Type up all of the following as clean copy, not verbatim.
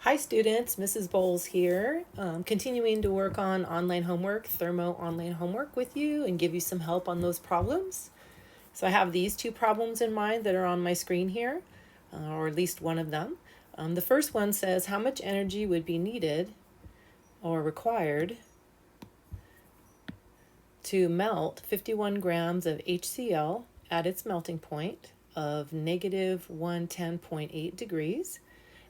Hi students, Mrs. Bowles here, continuing to work on online homework, Thermo Online Homework with you and give you some help on those problems. So I have these two problems in mind that are on my screen here, or at least one of them. The first one says how much energy would be needed or required to melt 51 grams of HCl at its melting point of negative 110.8 degrees.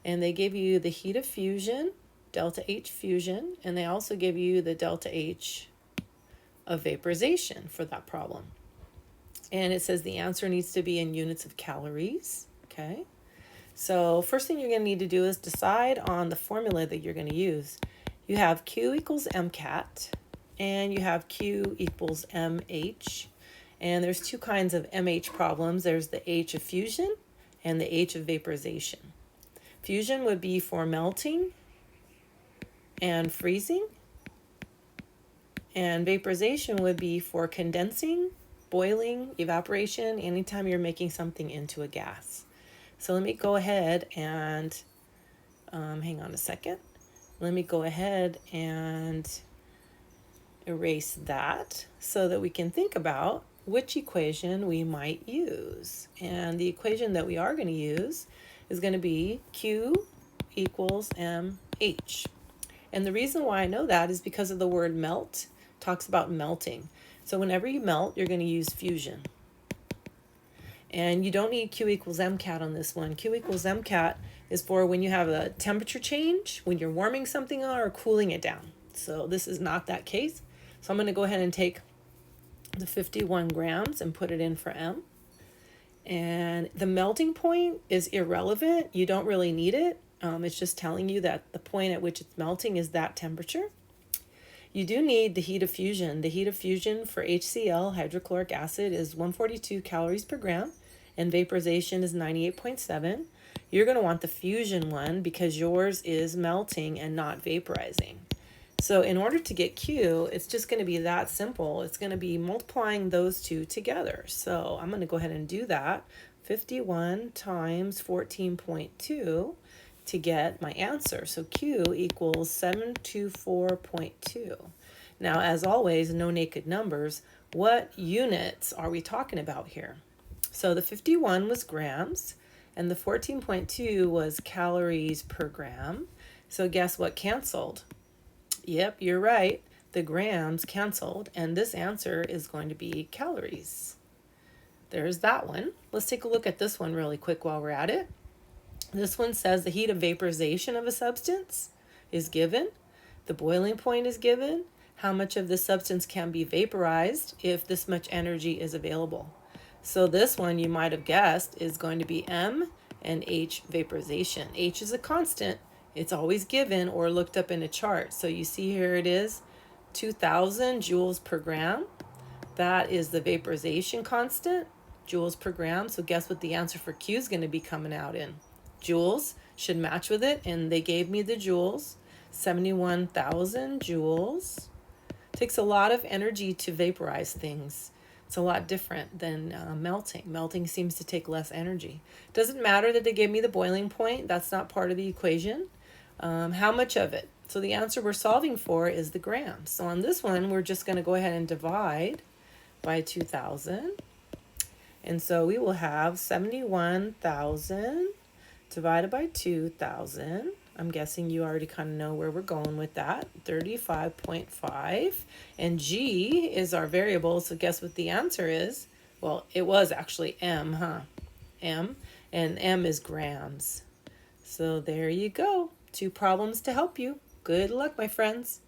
And they give you the heat of fusion, delta H fusion, and they also give you the delta H of vaporization for that problem. And it says the answer needs to be in units of calories, okay? So first thing you're going to need to do is decide on the formula that you're going to use. You have Q equals MCAT, and you have Q equals MH. And there's two kinds of MH problems. There's the H of fusion and the H of vaporization. Fusion would be for melting and freezing, and vaporization would be for condensing, boiling, evaporation, anytime you're making something into a gas. So let me go ahead and, hang on a second. Let me go ahead and erase that so that we can think about which equation we might use. And the equation that we are going to use is going to be Q equals MH. And the reason why I know that is because of the word melt. It talks about melting. So whenever you melt, you're going to use fusion. And you don't need Q equals MCAT on this one. Q equals MCAT is for when you have a temperature change, when you're warming something on or cooling it down. So this is not that case. So I'm going to go ahead and take the 51 grams and put it in for M. And the melting point is irrelevant. You don't really need it. It's just telling you that the point at which it's melting is that temperature. You do need the heat of fusion. The heat of fusion for HCl, hydrochloric acid, is 142 calories per gram, and vaporization is 98.7. You're going to want the fusion one because yours is melting and not vaporizing. So in order to get Q, it's just going to be that simple. It's going to be multiplying those two together. So I'm going to go ahead and do that. 51 times 14.2 to get my answer. So Q equals 724.2. Now, as always, no naked numbers. What units are we talking about here? So the 51 was grams, and the 14.2 was calories per gram. So guess what canceled? Yep, you're right. The grams canceled, and this answer is going to be calories. There's that one. Let's take a look at this one really quick while we're at it. This one says the heat of vaporization of a substance is given. The boiling point is given. How much of the substance can be vaporized if this much energy is available? So this one you might have guessed is going to be M and H vaporization. H is a constant. It's always given or looked up in a chart. So you see here it is 2,000 joules per gram. That is the vaporization constant, joules per gram. So guess what the answer for Q is going to be coming out in? Joules should match with it, and they gave me the joules, 71,000 joules. Takes a lot of energy to vaporize things. It's a lot different than melting. Melting seems to take less energy. Doesn't matter that they gave me the boiling point. That's not part of the equation. How much of it? So the answer we're solving for is the grams. So on this one, we're just going to go ahead and divide by 2,000. And so we will have 71,000 divided by 2,000. I'm guessing you already kind of know where we're going with that. 35.5. And G is our variable, so guess what the answer is? Well, it was actually M, huh? M. And M is grams. So there you go. Two problems to help you. Good luck, my friends.